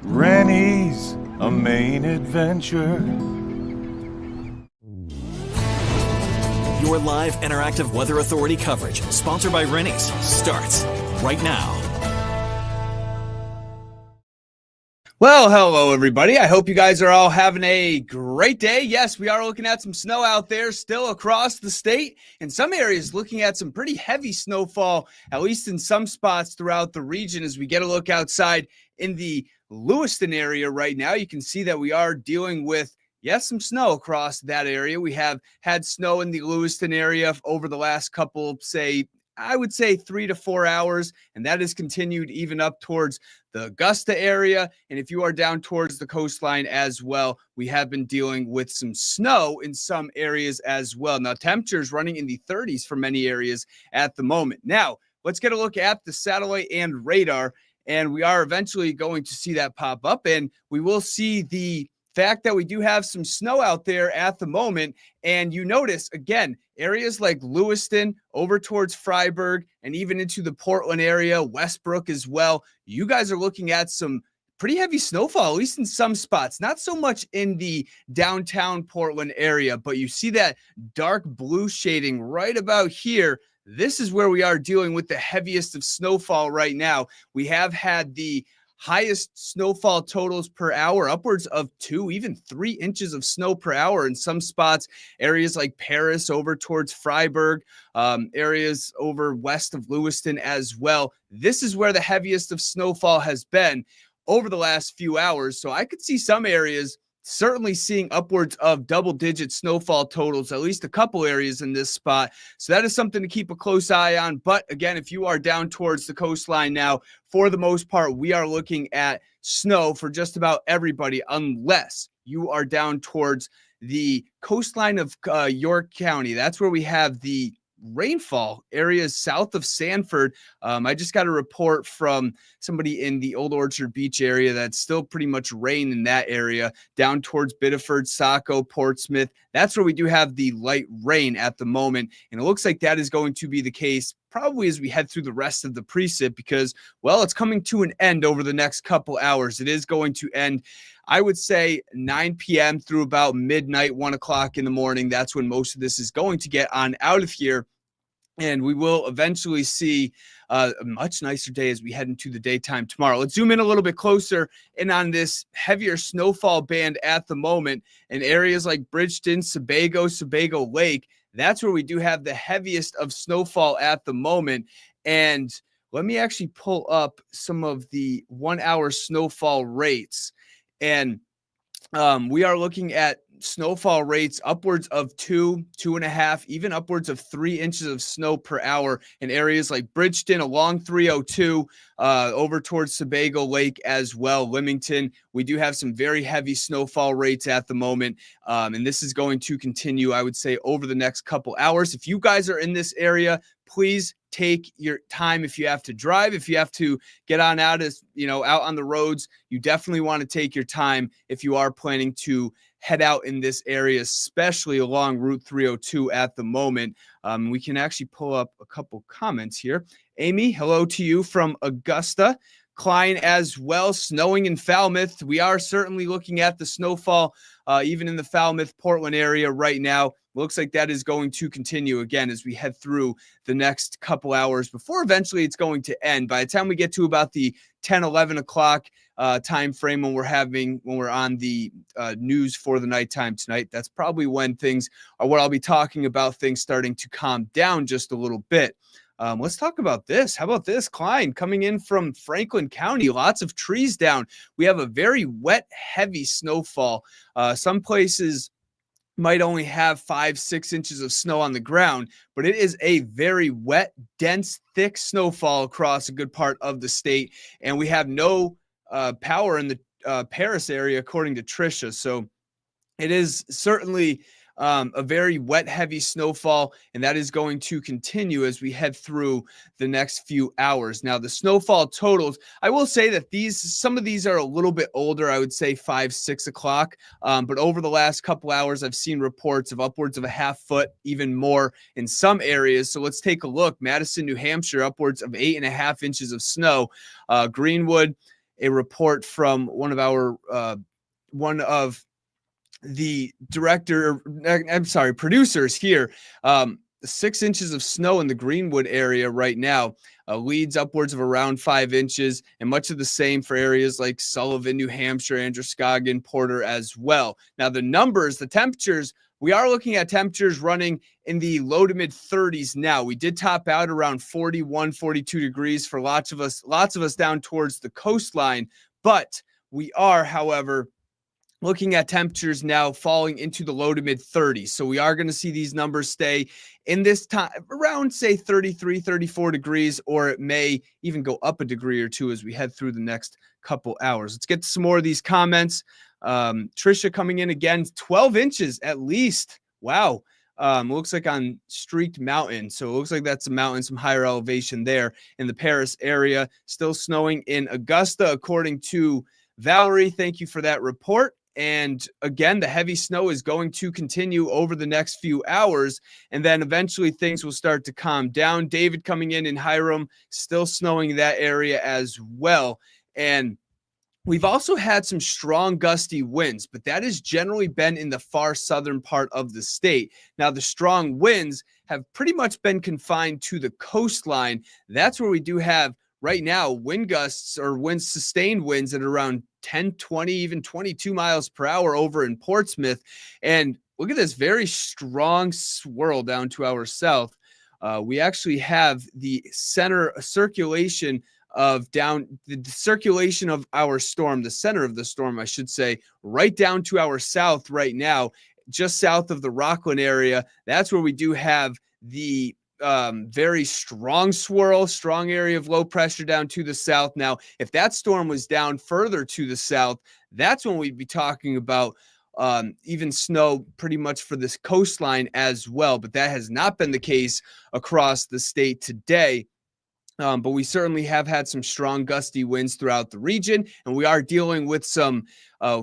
Rennie's a Maine adventure. Your live interactive Weather Authority coverage, sponsored by Rennie's, starts right now. Well, hello, everybody. I hope you guys are all having a great day. Yes, we are looking at some snow out there still across the state. In some areas, looking at some pretty heavy snowfall, at least in some spots throughout the region. As we get a look outside in the Lewiston area right now, you can see that we are dealing with some snow across that area. We have had snow in the Lewiston area over the last couple, I would say 3 to 4 hours, and that has continued even up towards the Augusta area. And if you are down towards the coastline as well, we have been dealing with some snow in some areas as well. Now, temperatures running in the 30s for many areas at the moment. Now, let's get a look at the satellite and radar, and we are eventually going to see that pop up, and we will see the fact that we do have some snow out there at the moment. And you notice, again, areas like Lewiston over towards Freiburg and even into the Portland area, Westbrook as well. You guys are looking at some pretty heavy snowfall, at least in some spots. Not so much in the downtown Portland area, but you see that dark blue shading right about here. This is where we are dealing with the heaviest of snowfall right now. We have had the highest snowfall totals per hour, upwards of 2, even 3 inches of snow per hour in some spots, areas like Paris over towards Freiburg, areas over west of Lewiston as well. This is where the heaviest of snowfall has been over the last few hours. So I could see some areas certainly seeing upwards of double-digit snowfall totals, at least a couple areas in this spot. So that is something to keep a close eye on. But again, if you are down towards the coastline now, for the most part, we are looking at snow for just about everybody, unless you are down towards the coastline of York County. That's where we have the rainfall areas south of Sanford. I just got a report from somebody in the Old Orchard Beach area that's still pretty much rain in that area, down towards Biddeford, Saco, Portsmouth. That's where we do have the light rain at the moment. And it looks like that is going to be the case probably as we head through the rest of the precip because, well, it's coming to an end over the next couple hours. It is going to end, I would say, 9 p.m. through about midnight, 1 o'clock in the morning. That's when most of this is going to get on out of here. And we will eventually see a much nicer day as we head into the daytime tomorrow. Let's zoom in a little bit closer in on this heavier snowfall band at the moment in areas like Bridgeton, Sebago Lake. That's where we do have the heaviest of snowfall at the moment. And let me actually pull up some of the 1 hour snowfall rates. And we are looking at snowfall rates upwards of 2.5, even upwards of 3 inches of snow per hour in areas like Bridgeton along 302, over towards Sebago Lake as well. Leamington, we do have some very heavy snowfall rates at the moment. And this is going to continue, I would say, over the next couple hours. If you guys are in this area, please take your time. If you have to drive, if you have to get on out out on the roads, you definitely want to take your time if you are planning to head out in this area, especially along Route 302 at the moment. We can actually pull up a couple comments here. Amy, hello to you from Augusta. Klein as well, snowing in Falmouth. We are certainly looking at the snowfall even in the Falmouth, Portland area right now. Looks like that is going to continue again as we head through the next couple hours before eventually it's going to end. By the time we get to about the 10, 11 o'clock time frame when we're on the news for the nighttime tonight, that's probably when things are what I'll be talking about, things starting to calm down just a little bit. Let's talk about this. How about this? Klein coming in from Franklin County. Lots of trees down. We have a very wet, heavy snowfall. Some places might only have 5-6 inches of snow on the ground, but it is a very wet, dense, thick snowfall across a good part of the state. And we have no power in the Paris area, according to Tricia. So it is certainly a very wet, heavy snowfall, and that is going to continue as we head through the next few hours. Now, the snowfall totals, I will say that some of these are a little bit older, I would say 5-6 o'clock, but over the last couple hours, I've seen reports of upwards of a half foot, even more in some areas. So let's take a look. Madison, New Hampshire, upwards of 8.5 inches of snow. Greenwood a report from one of the producers here. 6 inches of snow in the Greenwood area right now, leads upwards of around 5 inches, and much of the same for areas like Sullivan, New Hampshire, Androscoggin, Porter as well. Now the temperatures, we are looking at temperatures running in the low to mid 30s now. We did top out around 41, 42 degrees for lots of us down towards the coastline, but we are, however, looking at temperatures now falling into the low to mid 30s. So we are going to see these numbers stay in this time around, say, 33, 34 degrees, or it may even go up a degree or two as we head through the next couple hours. Let's get to some more of these comments. Trisha coming in again, 12 inches at least. Wow. Looks like on Streaked Mountain. So it looks like that's a mountain, some higher elevation there in the Paris area. Still snowing in Augusta, according to Valerie. Thank you for that report. And again, the heavy snow is going to continue over the next few hours, and then eventually things will start to calm down. David coming in Hiram, still snowing in that area as well. And we've also had some strong gusty winds, but that has generally been in the far southern part of the state. Now, the strong winds have pretty much been confined to the coastline. That's where we do have right now wind gusts or sustained winds at around 10, 20, even 22 miles per hour over in Portsmouth. And look at this very strong swirl down to our south. We actually have the circulation of our storm, the center of the storm, I should say, right down to our south right now, just south of the Rockland area. That's where we do have the very strong swirl, strong area of low pressure down to the south. Now, if that storm was down further to the south, that's when we'd be talking about even snow pretty much for this coastline as well. But that has not been the case across the state today. But we certainly have had some strong gusty winds throughout the region, and we are dealing with some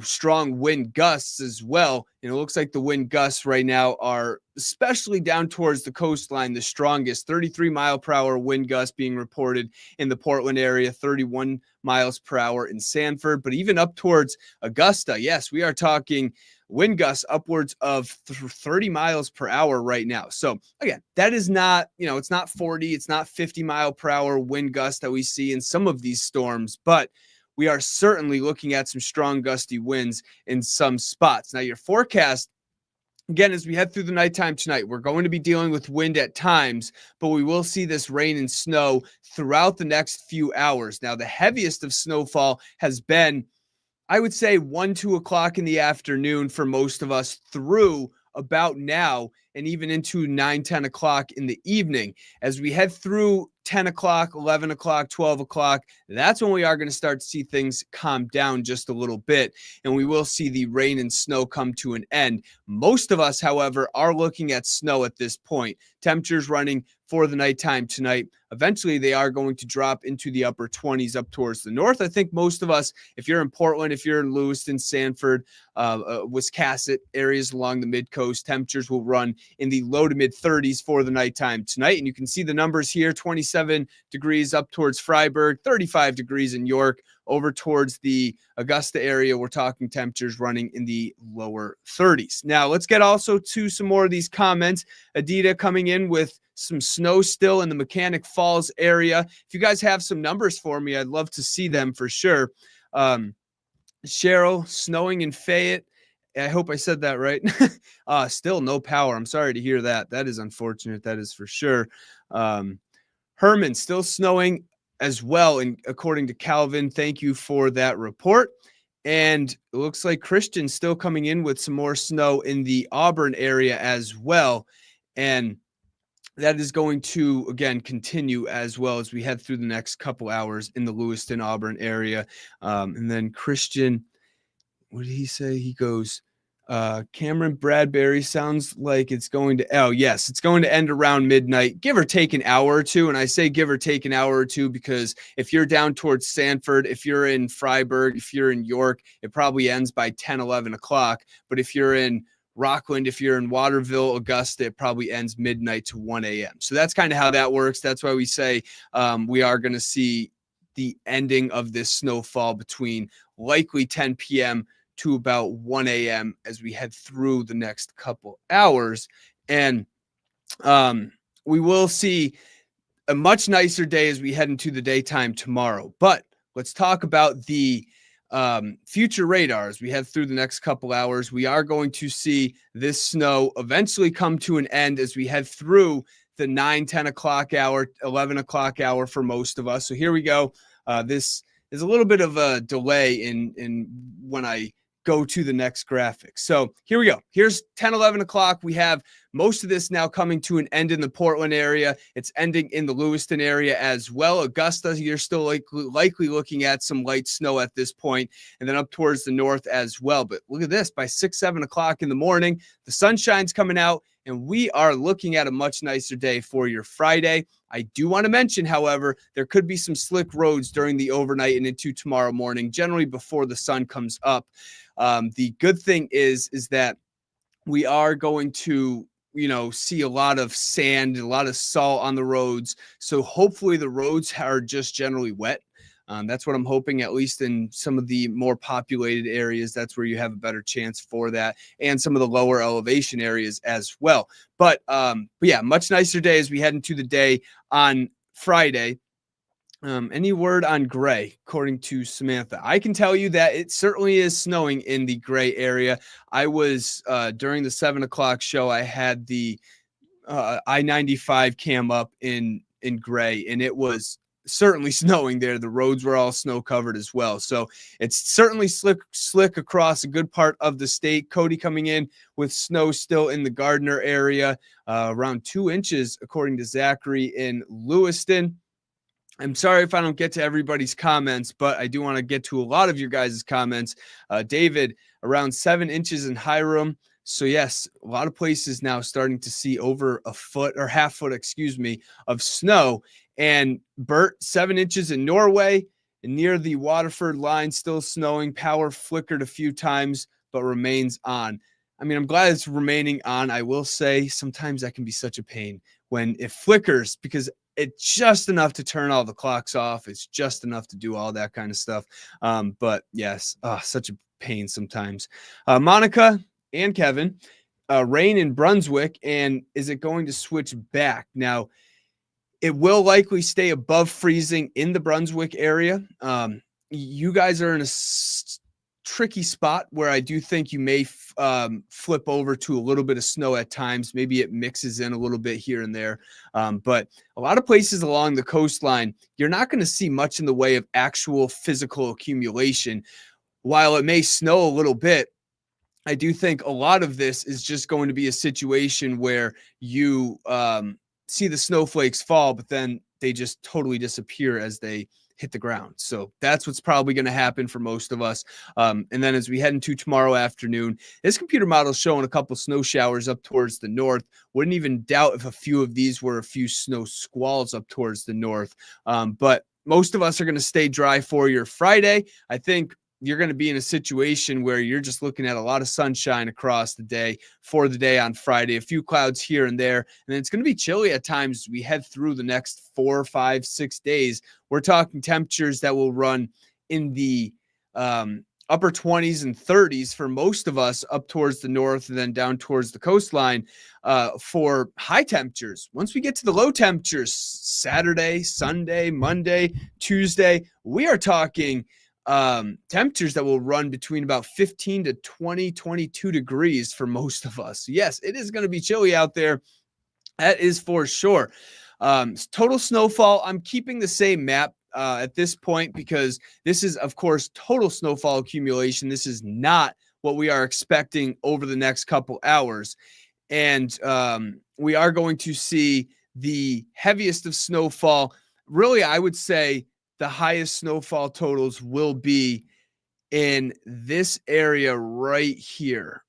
strong wind gusts as well. And it looks like the wind gusts right now are especially down towards the coastline, the strongest 33 mile per hour wind gust being reported in the Portland area, 31 miles per hour in Sanford, but even up towards Augusta. Yes, we are talking wind gusts upwards of 30 miles per hour right now. So again, that is not, it's not 40, it's not 50 mile per hour wind gusts that we see in some of these storms, but we are certainly looking at some strong gusty winds in some spots. Now your forecast, again, as we head through the nighttime tonight, we're going to be dealing with wind at times, but we will see this rain and snow throughout the next few hours. Now the heaviest of snowfall has been, I would say, 1, 2 o'clock in the afternoon for most of us through about now and even into 9, 10 o'clock in the evening. As we head through 10 o'clock, 11 o'clock, 12 o'clock, that's when we are going to start to see things calm down just a little bit, and we will see the rain and snow come to an end. Most of us, however, are looking at snow at this point. Temperatures running for the nighttime tonight. Eventually, they are going to drop into the upper 20s up towards the north. I think most of us, if you're in Portland, if you're in Lewiston, Sanford, Wiscasset, areas along the mid-coast, temperatures will run in the low to mid-30s for the nighttime tonight. And you can see the numbers here, 27 degrees up towards Freiburg, 35 degrees in York. Over towards the Augusta area, we're talking temperatures running in the lower 30s. Now, let's get also to some more of these comments. Adita coming in with some snow still in the Mechanic Falls area. If you guys have some numbers for me, I'd love to see them for sure. Cheryl, snowing in Fayette. I hope I said that right. Still no power. I'm sorry to hear that. That is unfortunate. That is for sure. Herman, still snowing as well. And according to Calvin, thank you for that report. And it looks like Christian still coming in with some more snow in the Auburn area as well. And that is going to, again, continue as well as we head through the next couple hours in the Lewiston, Auburn area. And then Christian, what did he say? He goes, Cameron Bradbury sounds like it's going to, it's going to end around midnight, give or take an hour or two. And I say give or take an hour or two because if you're down towards Sanford, if you're in Freiburg, if you're in York, it probably ends by 10, 11 o'clock. But if you're in Rockland, if you're in Waterville, Augusta, it probably ends midnight to 1 a.m. So that's kind of how that works. That's why we say we are going to see the ending of this snowfall between likely 10 p.m. to about 1 a.m. as we head through the next couple hours. And we will see a much nicer day as we head into the daytime tomorrow. But let's talk about the future radars. We head through the next couple hours. We are going to see this snow eventually come to an end as we head through the 10 o'clock hour, 11 o'clock hour for most of us. So here we go. This is a little bit of a delay in when I go to the next graphic. So here we go. Here's 10, 11 o'clock. We have most of this now coming to an end in the Portland area. It's ending in the Lewiston area as well. Augusta, you're still likely looking at some light snow at this point, and then up towards the north as well. But look at this, by 6, 7 o'clock in the morning, the sunshine's coming out, and we are looking at a much nicer day for your Friday. I do want to mention, however, there could be some slick roads during the overnight and into tomorrow morning, generally before the sun comes up. The good thing is that we are going to, see a lot of sand, a lot of salt on the roads. So hopefully the roads are just generally wet. That's what I'm hoping, at least in some of the more populated areas. That's where you have a better chance for that, and some of the lower elevation areas as well. But yeah, much nicer day as we head into the day on Friday. Any word on gray, according to Samantha? I can tell you that it certainly is snowing in the gray area. I was, during the 7 o'clock show, I had the I-95 cam up in gray, and it was certainly snowing there. The roads were all snow covered as well. So it's certainly slick across a good part of the state. Cody coming in with snow still in the Gardner area, around 2 inches, according to Zachary in Lewiston. I'm sorry if I don't get to everybody's comments, but I do want to get to a lot of your guys' comments. David, around 7 inches in Hiram. So yes, a lot of places now starting to see over a foot or half foot, of snow. And Bert, 7 inches in Norway, and near the Waterford line, still snowing. Power flickered a few times, but remains on. I mean, I'm glad it's remaining on. I will say sometimes that can be such a pain when it flickers, because it's just enough to turn all the clocks off. It's just enough to do all that kind of stuff. But yes, such a pain sometimes. Monica and Kevin, rain in Brunswick, and is it going to switch back? Now, it will likely stay above freezing in the Brunswick area. You guys are in a tricky spot where I do think you may flip over to a little bit of snow at times. Maybe it mixes in a little bit here and there. But a lot of places along the coastline, you're not going to see much in the way of actual physical accumulation. While it may snow a little bit, I do think a lot of this is just going to be a situation where you see the snowflakes fall, but then they just totally disappear as they hit the ground. So that's what's probably going to happen for most of us. And then as we head into tomorrow afternoon, this computer model is showing a couple snow showers up towards the north. Wouldn't even doubt if a few of these were a few snow squalls up towards the north. But most of us are going to stay dry for your Friday. I think you're going to be in a situation where you're just looking at a lot of sunshine across the day for the day on Friday, a few clouds here and there. And then it's going to be chilly at times as we head through the next 4, 5, 6 days. We're talking temperatures that will run in the upper 20s and 30s for most of us up towards the north and then down towards the coastline for high temperatures. Once we get to the low temperatures, Saturday, Sunday, Monday, Tuesday, we are talking temperatures that will run between about 15 to 20, 22 degrees for most of us. Yes, it is going to be chilly out there. That is for sure. Total snowfall, I'm keeping the same map at this point because this is, of course, total snowfall accumulation. This is not what we are expecting over the next couple hours. And we are going to see the heaviest of snowfall. Really, I would say the highest snowfall totals will be in this area right here.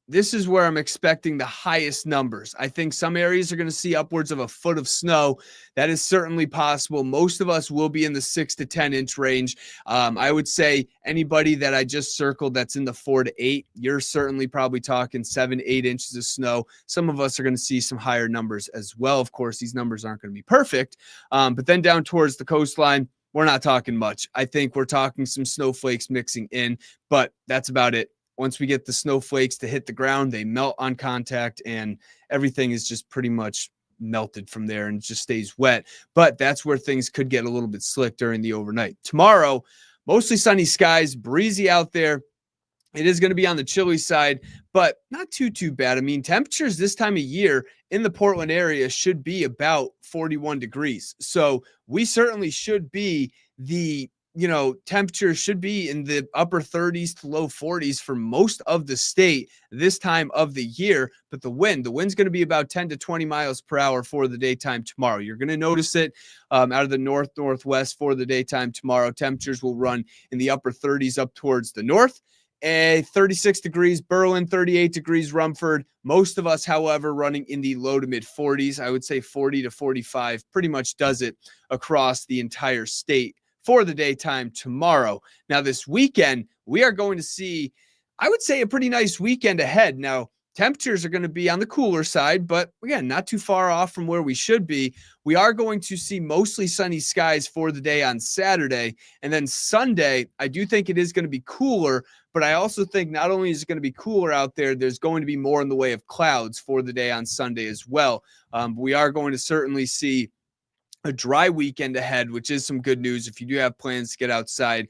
This is where I'm expecting the highest numbers. I think some areas are going to see upwards of a foot of snow. That is certainly possible. Most of us will be in the 6 to 10 inch range. I would say anybody that I just circled that's in the 4 to 8, you're certainly probably talking 7, 8 inches of snow. Some of us are going to see some higher numbers as well. Of course, these numbers aren't going to be perfect. But then down towards the coastline, we're not talking much. I think we're talking some snowflakes mixing in, but that's about it. Once we get the snowflakes to hit the ground, they melt on contact and everything is just pretty much melted from there and just stays wet. But that's where things could get a little bit slick during the overnight. Tomorrow, mostly sunny skies, breezy out there. It is going to be on the chilly side, but not too bad. I mean, temperatures this time of year in the Portland area should be about 41 degrees. So we certainly should be temperatures should be in the upper 30s to low 40s for most of the state this time of the year. But the wind's going to be about 10 to 20 miles per hour for the daytime tomorrow. You're going to notice it out of the northwest for the daytime tomorrow. Temperatures will run in the upper 30s up towards the north. 36 degrees Berlin, 38 degrees Rumford. Most of us, however, running in the low to mid 40s. I would say 40 to 45 pretty much does it across the entire state for the daytime tomorrow. Now, this weekend, we are going to see, I would say, a pretty nice weekend ahead. Now, temperatures are going to be on the cooler side, but again, not too far off from where we should be. We are going to see mostly sunny skies for the day on Saturday. And then Sunday, I do think it is going to be cooler, but I also think not only is it going to be cooler out there, there's going to be more in the way of clouds for the day on Sunday as well. We are going to certainly see a dry weekend ahead, which is some good news. If you do have plans to get outside,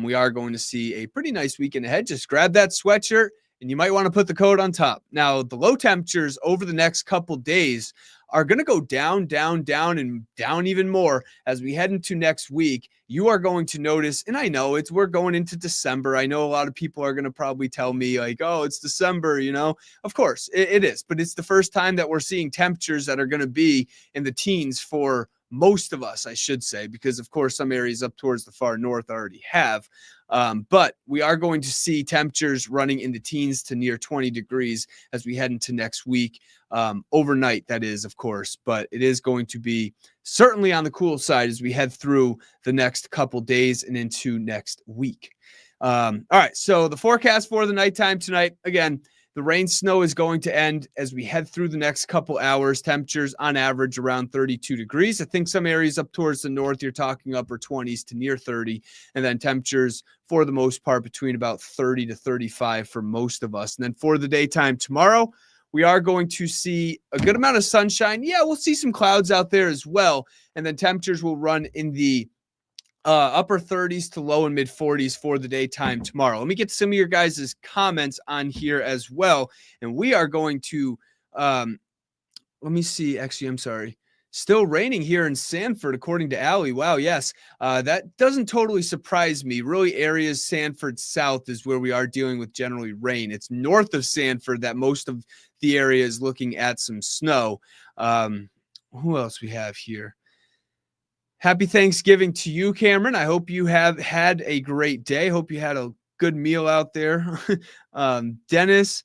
we are going to see a pretty nice weekend ahead. Just grab that sweatshirt and you might want to put the coat on top. Now, the low temperatures over the next couple days are going to go down, and down even more as we head into next week. You are going to notice, and I know we're going into December. I know a lot of people are going to probably tell me like, oh, it's December, Of course it is, but it's the first time that we're seeing temperatures that are going to be in the teens for most of us, I should say, because of course some areas up towards the far north already have. But we are going to see temperatures running in the teens to near 20 degrees as we head into next week. Overnight, that is, of course, but it is going to be certainly on the cool side as we head through the next couple days and into next week. All right, so the forecast for the nighttime tonight, again, the rain snow is going to end as we head through the next couple hours. Temperatures on average around 32 degrees. I think some areas up towards the north, you're talking upper 20s to near 30. And then temperatures for the most part between about 30 to 35 for most of us. And then for the daytime tomorrow, we are going to see a good amount of sunshine. Yeah, we'll see some clouds out there as well. And then temperatures will run in the upper 30s to low and mid 40s for the daytime tomorrow. Let me get some of your guys' comments on here as well. And we are going to, let me see. Actually, I'm sorry. Still raining here in Sanford, according to Allie. Wow, yes. That doesn't totally surprise me. Really, areas Sanford south is where we are dealing with generally rain. It's north of Sanford that most of the area is looking at some snow. Who else we have here? Happy Thanksgiving to you, Cameron. I hope you have had a great day. Hope you had a good meal out there. Dennis,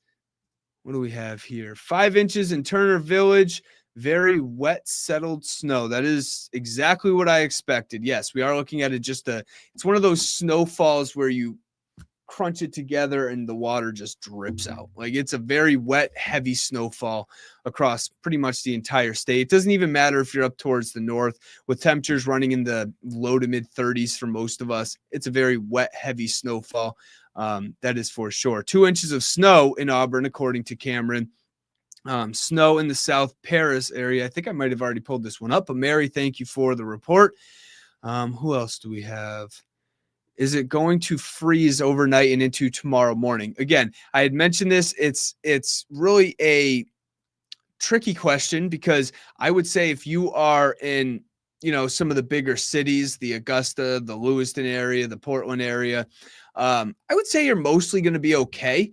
what do we have here? 5 inches in Turner Village. Very wet, settled snow. That is exactly what I expected. Yes, we are looking at it it's one of those snowfalls where you crunch it together and the water just drips out. Like it's a very wet, heavy snowfall across pretty much the entire state. It doesn't even matter if you're up towards the north with temperatures running in the low to mid 30s for most of us. It's a very wet, heavy snowfall. That is for sure. 2 inches of snow in Auburn, according to Cameron. Snow in the South Paris area. I think I might have already pulled this one up, but Mary, thank you for the report. Who else do we have? Is it going to freeze overnight and into tomorrow morning? Again, I had mentioned this. It's really a tricky question because I would say if you are in, some of the bigger cities, the Augusta, the Lewiston area, the Portland area, I would say you're mostly going to be okay.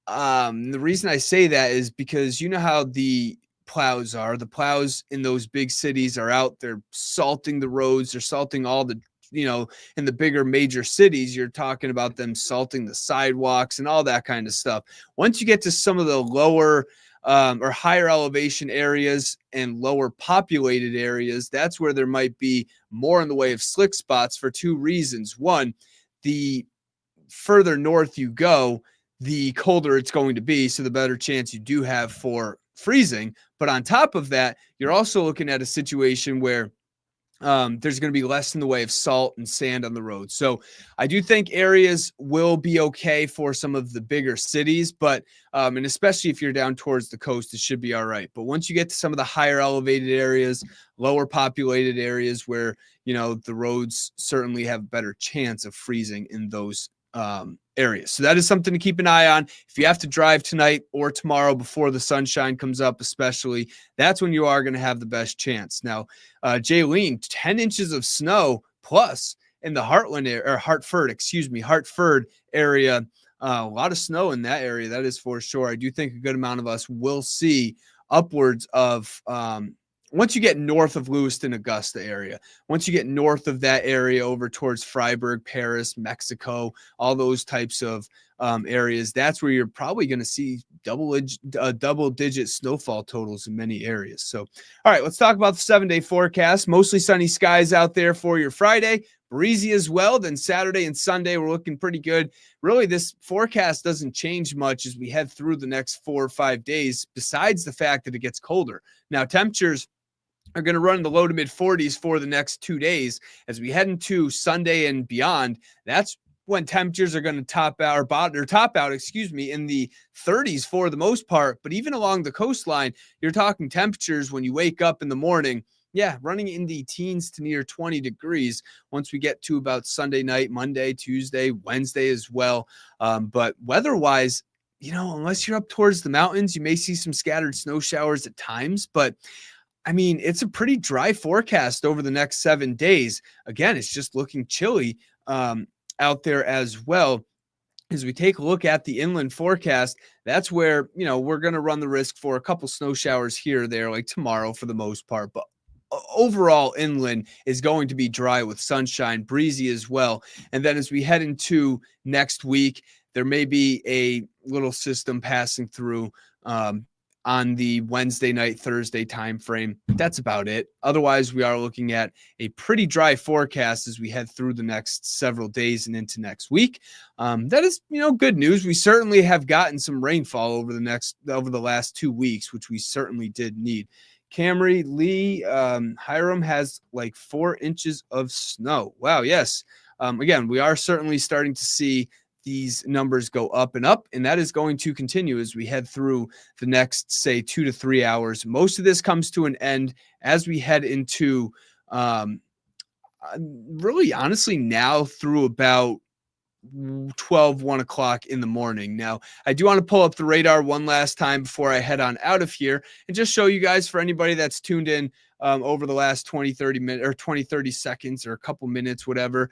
The reason I say that is because you know how the plows are. The plows in those big cities are out. They're salting the roads. They're salting all the in the bigger major cities, you're talking about them salting the sidewalks and all that kind of stuff. Once you get to some of the lower or higher elevation areas and lower populated areas, that's where there might be more in the way of slick spots for 2 reasons. One, the further north you go, the colder it's going to be, so the better chance you do have for freezing. But on top of that, you're also looking at a situation where there's going to be less in the way of salt and sand on the road. So I do think areas will be okay for some of the bigger cities, but and especially if you're down towards the coast, it should be all right. But once you get to some of the higher elevated areas, lower populated areas where, the roads certainly have a better chance of freezing in those areas. So that is something to keep an eye on. If you have to drive tonight or tomorrow before the sunshine comes up, especially, that's when you are going to have the best chance. Now, Jaylene, 10 inches of snow plus in the Hartford area. A lot of snow in that area. That is for sure. I do think a good amount of us will see upwards of, once you get north of Lewiston, Augusta area, once you get north of that area over towards Freiburg, Paris, Mexico, all those types of areas, that's where you're probably going to see double-digit snowfall totals in many areas. So, all right, let's talk about the 7-day forecast. Mostly sunny skies out there for your Friday. Breezy as well. Then Saturday and Sunday, we're looking pretty good. Really, this forecast doesn't change much as we head through the next 4 or 5 days, besides the fact that it gets colder. Now, temperatures are going to run in the low to mid 40s for the next 2 days. As we head into Sunday and beyond, that's when temperatures are going to top out in the 30s for the most part. But even along the coastline, you're talking temperatures when you wake up in the morning, running in the teens to near 20 degrees once we get to about Sunday night, Monday, Tuesday, Wednesday as well. But weather-wise, unless you're up towards the mountains, you may see some scattered snow showers at times. But I mean, it's a pretty dry forecast over the next 7 days. Again, it's just looking chilly out there as well. As we take a look at the inland forecast, that's where, we're going to run the risk for a couple snow showers here or there, like tomorrow for the most part. But overall, inland is going to be dry with sunshine, breezy as well. And then as we head into next week, there may be a little system passing through on the Wednesday night, Thursday timeframe. That's about it. Otherwise, we are looking at a pretty dry forecast as we head through the next several days and into next week. That is, good news. We certainly have gotten some rainfall over the last 2 weeks, which we certainly did need. Camry Lee, Hiram has like 4 inches of snow. Wow. Yes. Again, we are certainly starting to see these numbers go up, and that is going to continue as we head through the next, say, 2 to 3 hours. Most of this comes to an end as we head into really honestly now through about 1 o'clock in the morning. Now, I do want to pull up the radar one last time before I head on out of here and just show you guys, for anybody that's tuned in over the last 20, 30 minutes or 20, 30 seconds or a couple minutes, whatever.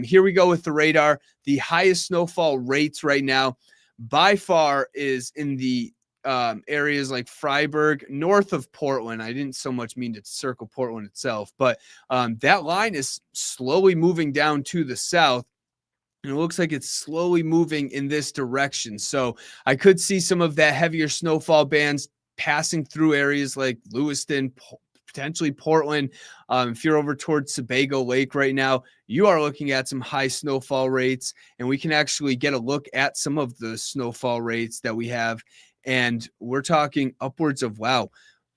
Here we go with the radar. The highest snowfall rates right now by far is in the areas like Freiburg, north of Portland. I didn't so much mean to circle Portland itself, but that line is slowly moving down to the south. And it looks like it's slowly moving in this direction. So I could see some of that heavier snowfall bands passing through areas like Lewiston, potentially Portland. If you're over towards Sebago Lake right now, you are looking at some high snowfall rates, and we can actually get a look at some of the snowfall rates that we have. And we're talking upwards of,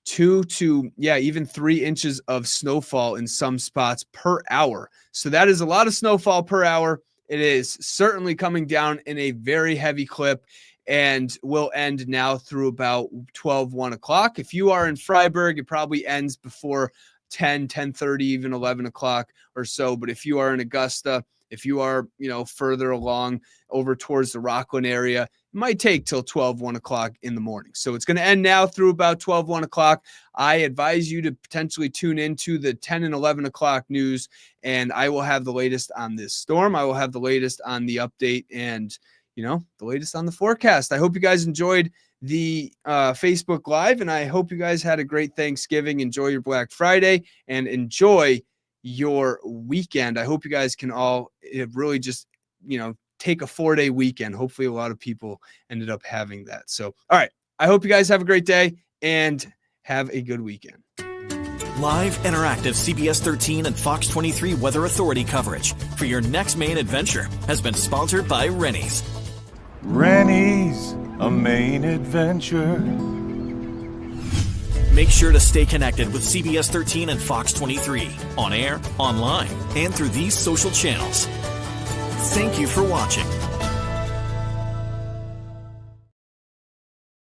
2 to even 3 inches of snowfall in some spots per hour. So that is a lot of snowfall per hour. It is certainly coming down in a very heavy clip and will end now through about 1 o'clock. If you are in Freiburg, it probably ends before 10:30, even 11 o'clock or so. But if you are in Augusta, if you are, further along over towards the Rockland area, it might take till 1 o'clock in the morning. So it's going to end now through about 1 o'clock. I advise you to potentially tune into the 10 and 11 o'clock news, and I will have the latest on this storm. I will have the latest on the update and, the latest on the forecast. I hope you guys enjoyed the Facebook Live, and I hope you guys had a great Thanksgiving. Enjoy your Black Friday and enjoy your weekend. I hope you guys can all really just, take a 4-day weekend. Hopefully a lot of people ended up having that. So, all right. I hope you guys have a great day and have a good weekend. Live, interactive CBS 13 and Fox 23 Weather Authority coverage for your next main adventure has been sponsored by Rennie's. Rennie's, a Maine adventure. Make sure to stay connected with CBS 13 and Fox 23 on air, online, and through these social channels. Thank you for watching.